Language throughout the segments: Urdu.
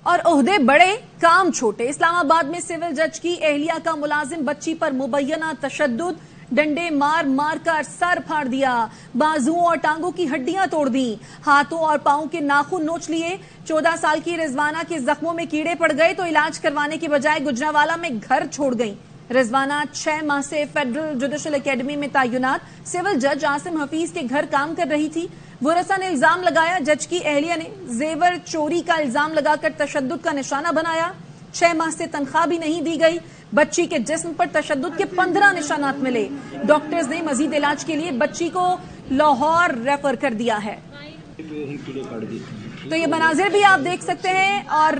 اور عہدے بڑے کام چھوٹے۔ اسلام آباد میں سول جج کی اہلیہ کا ملازم بچی پر مبینہ تشدد، ڈنڈے مار مار کر سر پھاڑ دیا، بازوؤں اور ٹانگوں کی ہڈیاں توڑ دیں، ہاتھوں اور پاؤں کے ناخن نوچ لیے۔ 14 سال کی رضوانہ کے زخموں میں کیڑے پڑ گئے تو علاج کروانے کے بجائے گجرانوالہ میں گھر چھوڑ گئیں۔ رضوانہ 6 ماہ سے فیڈرل جوڈیشل اکیڈمی میں تعینات سول جج عاصم حفیظ کے گھر کام کر رہی تھی۔ ورثہ نے الزام لگایا جج کی اہلیہ نے زیور چوری کا الزام لگا کر تشدد کا نشانہ بنایا۔ 6 ماہ سے تنخواہ بھی نہیں دی گئی۔ بچی کے جسم پر تشدد کے 15 نشانات ملے۔ ڈاکٹرز نے مزید علاج کے لیے بچی کو لاہور ریفر کر دیا ہے۔ تو یہ مناظر بھی آپ دیکھ سکتے ہیں، اور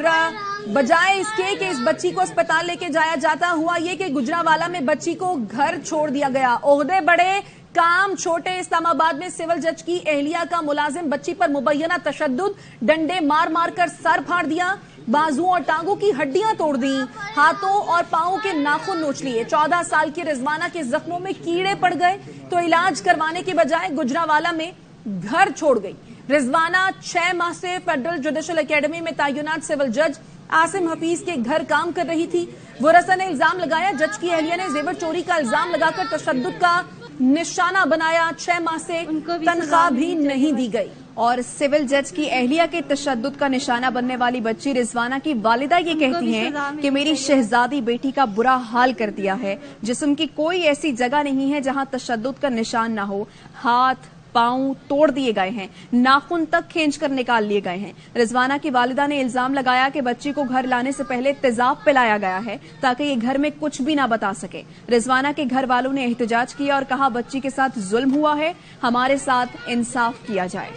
بجائے اس کے کہ اس بچی کو اسپتال لے کے جایا جاتا، ہوا یہ کہ گجرانوالہ میں بچی کو گھر چھوڑ دیا گیا۔ عہدے بڑے کام چھوٹے۔ اسلام آباد میں سول جج کی اہلیہ کا ملازم بچی پر مبینہ تشدد، ڈنڈے مار مار کر سر پھاڑ دیا، بازوؤں اور ٹانگوں کی ہڈیاں توڑ دیں، ہاتھوں اور پاؤں کے ناخن نوچ لیے۔ 14 سال کی رضوانہ کے زخموں میں کیڑے پڑ گئے تو علاج کروانے کے بجائے گجرانوالہ میں گھر چھوڑ گئی۔ رضوانہ 6 ماہ سے فیڈرل جوڈیشل اکیڈمی میں تعینات سول جج عاصم حفیظ کے گھر کام کر رہی تھی۔ ورثہ نے الزام لگایا جج کی اہلیہ نے زیور چوری کا الزام لگا کر تشدد کا نشانہ بنایا۔ 6 ماہ سے تنخواہ بھی نہیں دی گئی۔ اور سول جج کی اہلیہ کے تشدد کا نشانہ بننے والی بچی رضوانہ کی والدہ یہ کہتی ہیں کہ میری شہزادی بیٹی کا برا حال کر دیا ہے۔ جسم کی کوئی ایسی جگہ نہیں ہے جہاں تشدد کا نشان نہ ہو۔ ہاتھ پاؤں توڑ دیے گئے ہیں، ناخن تک کھینچ کر نکال لیے گئے ہیں۔ رضوانہ کی والدہ نے الزام لگایا کہ بچی کو گھر لانے سے پہلے تیزاب پلایا گیا ہے تاکہ یہ گھر میں کچھ بھی نہ بتا سکے۔ رضوانہ کے گھر والوں نے احتجاج کیا اور کہا بچی کے ساتھ ظلم ہوا ہے، ہمارے ساتھ انصاف کیا جائے۔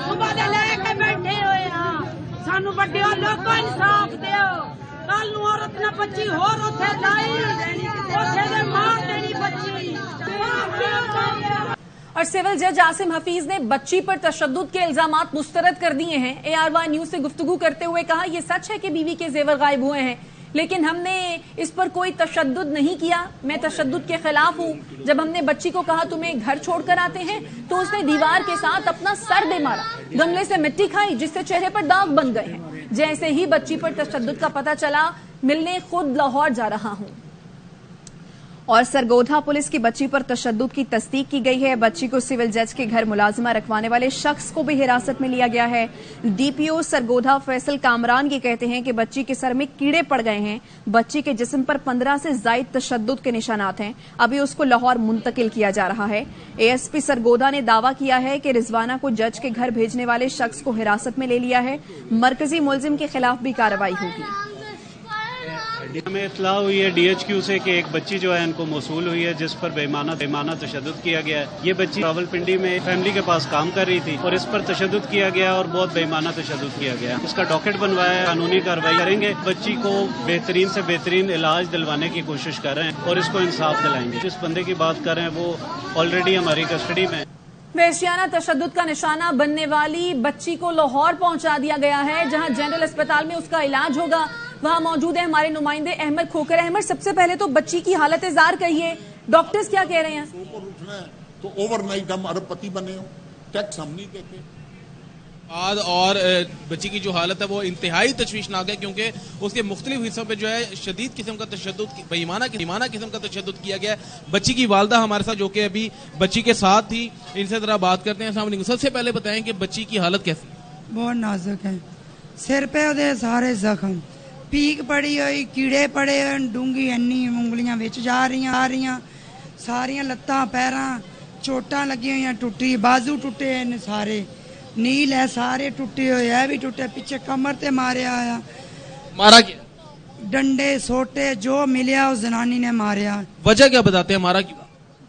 صبح دے لے کے بیٹھے ہوئے ہاں، سانو بڑے لوگوں انصاف دیو۔ کل نو عورت نہ بچی ہور اوتھے لائی، اوتھے دے مار دینی بچی۔ اور سول جج عاصم حفیظ نے بچی پر تشدد کے الزامات مسترد کر دیے ہیں۔ ARY نیوز سے گفتگو کرتے ہوئے کہا یہ سچ ہے کہ بیوی کے زیور غائب ہوئے ہیں، لیکن ہم نے اس پر کوئی تشدد نہیں کیا۔ میں تشدد کے خلاف ہوں۔ جب ہم نے بچی کو کہا تمہیں گھر چھوڑ کر آتے ہیں تو اس نے دیوار کے ساتھ اپنا سر دے مارا، گملے سے مٹی کھائی جس سے چہرے پر داغ بن گئے ہیں۔ جیسے ہی بچی پر تشدد کا پتہ چلا ملنے خود لاہور جا رہا ہوں۔ اور سرگودھا پولیس کی بچی پر تشدد کی تصدیق کی گئی ہے۔ بچی کو سول جج کے گھر ملازمہ رکھوانے والے شخص کو بھی حراست میں لیا گیا ہے۔ DPO سرگودھا فیصل کامران یہ کہتے ہیں کہ بچی کے سر میں کیڑے پڑ گئے ہیں، بچی کے جسم پر 15 سے زائد تشدد کے نشانات ہیں، ابھی اس کو لاہور منتقل کیا جا رہا ہے۔ ASP سرگودھا نے دعویٰ کیا ہے کہ رضوانہ کو جج کے گھر بھیجنے والے شخص کو حراست میں لے لیا ہے، مرکزی ملزم کے خلاف بھی کارروائی ہوگی۔ ہمیں اطلاع ہوئی ہے DHQ سے کہ ایک بچی جو ہے ان کو موصول ہوئی ہے جس پر بےمانہ تشدد کیا گیا ہے۔ یہ بچی راولپنڈی میں فیملی کے پاس کام کر رہی تھی اور اس پر تشدد کیا گیا اور بہت بےمانہ تشدد کیا گیا۔ اس کا ڈاکٹ بنوایا ہے، قانونی کارروائی کریں گے۔ بچی کو بہترین سے بہترین علاج دلوانے کی کوشش کر رہے ہیں اور اس کو انصاف دلائیں گے۔ جس بندے کی بات کر رہے ہیں وہ آلریڈی ہماری کسٹڈی میں۔ وحشیانہ تشدد کا نشانہ بننے والی بچی کو لاہور پہنچا دیا گیا ہے جہاں جنرل اسپتال میں اس کا علاج ہوگا۔ وہاں موجود ہیں ہمارے نمائندے احمد کھوکر۔ احمد، سب سے پہلے تو بچی کی حالت زار کہیے، ڈاکٹرز کیا کہہ رہے ہیں؟ اوپر اٹھنا ہے تو اوور نائٹ ہم ارب پتی بنے ہو، ٹیکس ہم نہیں دیتے۔ اور بچی کی جو حالت ہے وہ انتہائی تشویشناک ہے کیونکہ اس کے مختلف حصوں پہ جو ہے شدید قسم کا تشدد، بےایمانہ قسم کا تشدد کیا گیا ہے۔ بچی کی والدہ ہمارے ساتھ جو کہ ابھی بچی کے ساتھ تھی، ان سے ذرا بات کرتے ہیں۔ السلام علیکم، سب سے پہلے بتائیں کہ بچی کی حالت کیسی؟ بہت نازک ہے، سر پہ دے سارے زخم، پیک پڑی ہوئی، کیڑے پڑے ہوئے، ڈونگی انی انگلیاں وچ جا رہی، ساریاں لتاں پیراں چوٹاں لگی ہوئی، ٹوٹی بازو ٹوٹے ہیں سارے، نیل ہے سارے ٹوٹے ہوئے، ہے بھی ٹوٹے، پیچھے کمر تے ماریا آیا، مارا کیا؟ ڈنڈے سوٹے جو ملیا اس زنانی نے ماریا۔ وجہ کیا بتاتے ہیں مارا کیوں؟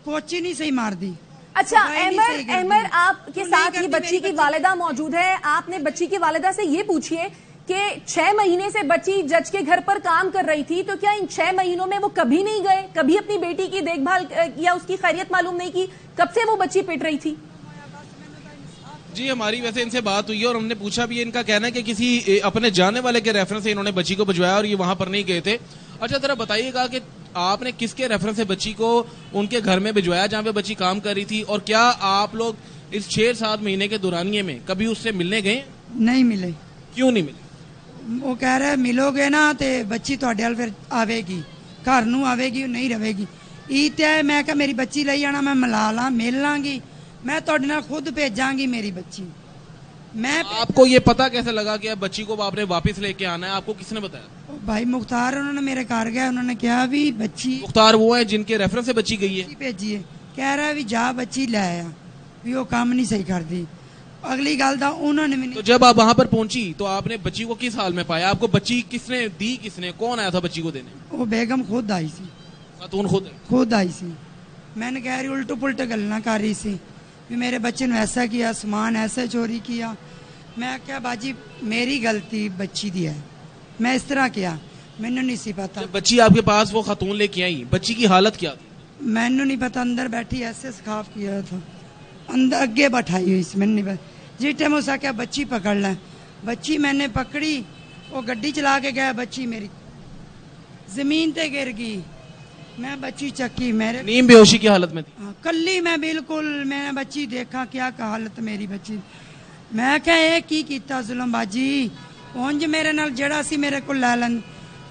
پوچی نہیں صحیح مار دی۔ اچھا احمد، آپ کے ساتھ یہ بچی کی والدہ موجود ہے، آپ نے بچی کی والدہ سے یہ پوچھیے کہ 6 مہینے سے بچی جج کے گھر پر کام کر رہی تھی، تو کیا ان 6 مہینوں میں وہ کبھی نہیں گئے، کبھی اپنی بیٹی کی دیکھ بھال یا اس کی خیریت معلوم نہیں کی؟ کب سے وہ بچی پٹ رہی تھی؟ جی ہماری ویسے ان سے بات ہوئی ہے اور ہم نے پوچھا بھی، ان کا کہنا ہے کہ کسی اپنے جانے والے کے ریفرنس سے انہوں نے بچی کو بھجوایا اور یہ وہاں پر نہیں گئے تھے۔ اچھا ذرا بتائیے گا کہ آپ نے کس کے ریفرنس سے بچی کو ان کے گھر میں بھجوایا جہاں پہ بچی کام کر رہی تھی, اور کیا آپ لوگ اس 6-7 مہینے کے دورانیے میں کبھی اس سے ملنے گئے؟ نہیں ملے. کیوں نہیں ملے؟ وہ کہہ رہے ملو گے نا تے بچی تواڈے ول پھر آوے گی, گھر نو آوے گی, نہیں رہے گی. عید تے میں کہ میری بچی لئی آنا, میں ملا لاں, مل لاں گی, میں تواڈے نال خود بھیجاں گی میری بچی. میں آپ کو یہ پتا کیسے لگا کہ اب بچی کو آپ نے واپس لے کے آنا ہے؟ آپ کو کس نے بتایا؟ بھائی مختار انہوں نے میرے گھر گیا, انہوں نے کہا بھی بچی مختار وہ ہیں جن کے ریفرنس سے بچی گئی ہے؟ بھیجی ہے, کہہ رہا بھی جا بچی لے آیا, بھی وہ کام نہیں صحیح کرتی. اگلی گل دا انہوں نے تو جب آپ وہاں پر پہنچی تو آپ نے بچی کو کس حال میں پایا؟ آپ کو بچی کس نے دی, کس نے, کون آیا تھا بچی کو دینے؟ وہ بیگم خود آئی سی, خاتون خود آئی سی. میں نے کہہ رہی الٹو پلٹ گلنا کر رہی سی بھی میرے بچے نے ایسا کیا, سامان ایسا چوری کیا. میں کیا باجی میری غلطی بچی دی ہے, میں اس طرح کیا, مینو نہیں سی پتا. بچی آپ کے پاس وہ خاتون لے کے آئی, بچی کی حالت کیا تھی؟ مینو نہیں پتا, اندر بیٹھی ایسے سخاف کیا تھا, اندر اگے بٹھائی ہوئی سی, مینو نہیں پتا. جس ٹائم اسا کیا بچی پکڑ لیں, بچی میں نے پکڑی, وہ گڈی چلا کے گیا, بچی میری زمین تے گر گئی. میں بچی چکی, میرے نیم بے ہوشی کی حالت میں تھی کلی, میں بالکل, میں نے بچی دیکھا کیا حالت میری بچی. میں کہا اے کی کیتا ظلم باجی, اونج میرے نال جڑا سی میرے کو لے لیں,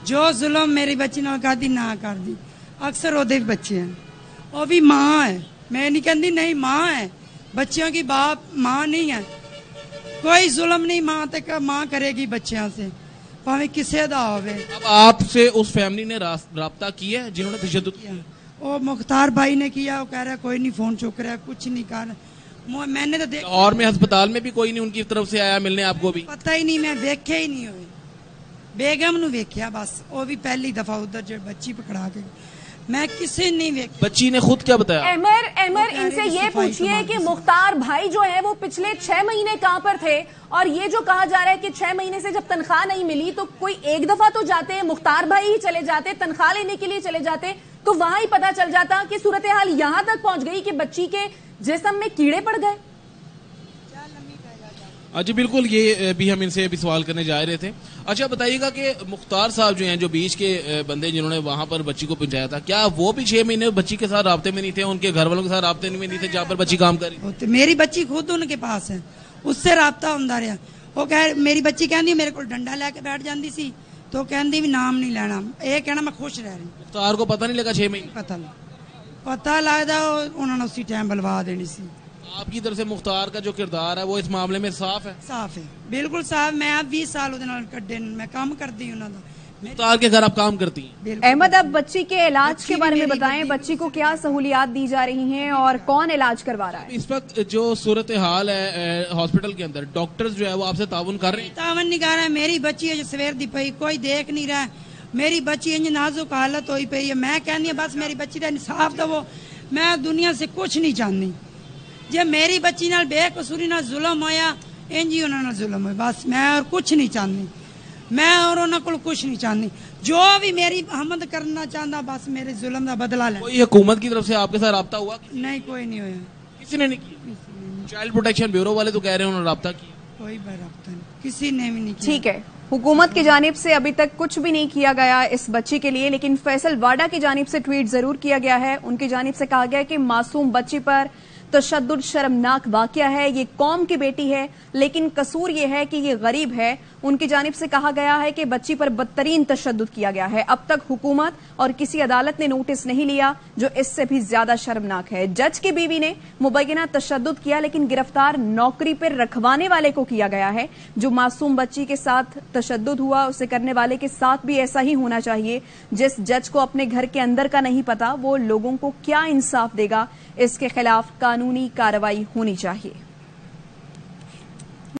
جو ظلم میری بچی نال کر دی نہ کر دی. اکثر وہ بچے ہیں, وہ بھی ماں ہے, میں نہیں کہندی نہیں, ماں ہے, بچیوں کی باپ ماں نہیں ہے. کوئی ظلم نہیں ماں تے ماں کرے گی بچیاں سے, پاویں کسے دا ہوے. اب آپ سے اس فیملی نے رابطہ کیا ہے جنہوں نے تشدد کیا؟ وہ مختار بھائی نے کیا, وہ کہہ رہا کوئی نہیں فون چک رہا, کچھ نہیں کر. میں نے تو اور میں ہسپتال میں بھی کوئی نہیں ان کی طرف سے آیا ملنے آپ کو بھی؟ پتہ ہی نہیں, میں ویکھے ہی نہیں ہوئے. بیگم نو ویکھیا بس, وہ بھی پہلی دفعہ ادھر جو بچی پکڑا کے, میں کسی نہیں ویکھیا. بچی نے خود کیا بتایا؟ احمر ان سے یہ پوچھئے کہ مختار بھائی جو ہے وہ پچھلے 6 مہینے کہاں پر تھے, اور یہ جو کہا جا رہا ہے کہ 6 مہینے سے جب تنخواہ نہیں ملی تو کوئی ایک دفعہ تو جاتے, مختار بھائی ہی چلے جاتے, تنخواہ لینے کے لیے چلے جاتے, تو وہاں ہی پتا چل جاتا کہ صورتحال یہاں تک پہنچ گئی کہ بچی کے جسم میں کیڑے پڑ گئے. جی بالکل, یہ بھی ہم ان سے بھی سوال کرنے جا رہے تھے. اچھا بتائیے گا کہ مختار صاحب جو ہیں, جو بیچ کے بندے جنہوں نے وہاں پر بچی کو پہنچایا تھا, کیا وہ بھی 6 مہینے بچی کے ساتھ رابطے میں نہیں تھے, ان کے گھر والوں کے ساتھ رابطے میں نہیں تھے جہاں پر بچی کام کر رہی تھی؟ میری بچی خود ان کے پاس ہے, اس سے رابطہ ہوندا رہا. وہ کہہ میری بچی کہندی میرے کو ڈنڈا لے کے بیٹھ جاندی سی, تو کہندی بھی نام نہیں لینا, یہ کہنا میں خوش رہ رہی. مختار کو پتہ نہیں لگا 6 مہینے؟ پتہ لگدا انہوں نے اسی ٹائم بلوا دینی سی. آپ کی طرف سے مختار کا جو کردار ہے وہ اس معاملے میں صاف ہے؟ صاف ہے, بالکل صاف. میں 20 سال انہاں نال کڈے, میں کام کردی انہاں دا. مختار کے گھر آپ کام کرتی ہیں؟ احمد, اب بچی کے علاج کے بارے میں بتائیں, بچی کو کیا سہولیات دی جا رہی ہیں اور کون علاج کروا رہا ہے؟ اس وقت جو صورتحال ہے ہاسپٹل کے اندر, ڈاکٹرز جو ہے وہ آپ سے تعاون کر رہے ہیں؟ تعاون نہیں کر رہا ہے. میری بچی ہے جو سویر دی پئی, کوئی دیکھ نہیں رہا. میری بچی انج نازک حالت ہوئی پئی ہے. میں کہنی ہوں بس میری بچی دا انصاف دو, میں دنیا سے کچھ نہیں چاہنی. جے میری بچی نال بے قصوری نال ظلم ہویا, انج ہی انہاں نال ظلم ہویا, بس میں اور کچھ نہیں چاہنی. میں اور انہاں کول کچھ نہیں چاہنی. جو بھی میری حمد کرنا چاہتا, بس میرے ظلم دا بدلہ لے. کوئی حکومت کی طرف سے آپ کے ساتھ رابطہ ہوا؟ نہیں, کوئی نہیں ہویا. کسی نے نہیں کیا؟ چائلڈ پروٹیکشن بیورو والے تو کہہ رہے ہیں انہوں نے رابطہ کیا. کوئی رابطہ نہیں, کسی نے بھی نہیں کیا. ٹھیک ہے, حکومت کی جانب سے ابھی تک کچھ بھی نہیں کیا گیا اس بچی کے لیے, لیکن فیصل واڈا کی جانب سے ٹویٹ ضرور کیا گیا ہے. ان کی جانب سے کہا گیا کہ معصوم بچی پر تشدد شرمناک واقعہ ہے, یہ قوم کی بیٹی ہے, لیکن قصور یہ ہے کہ یہ غریب ہے. ان کی جانب سے کہا گیا ہے کہ بچی پر بدترین تشدد کیا گیا ہے. اب تک حکومت اور کسی عدالت نے نوٹس نہیں لیا, جو اس سے بھی زیادہ شرمناک ہے. جج کی بیوی نے مبینہ تشدد کیا, لیکن گرفتار نوکری پر رکھوانے والے کو کیا گیا ہے. جو معصوم بچی کے ساتھ تشدد ہوا, اسے کرنے والے کے ساتھ بھی ایسا ہی ہونا چاہیے. جس جج کو اپنے گھر کے اندر کا نہیں پتا, وہ لوگوں کو کیا انصاف دے گا؟ اس کے خلاف قانونی کارروائی ہونی چاہیے.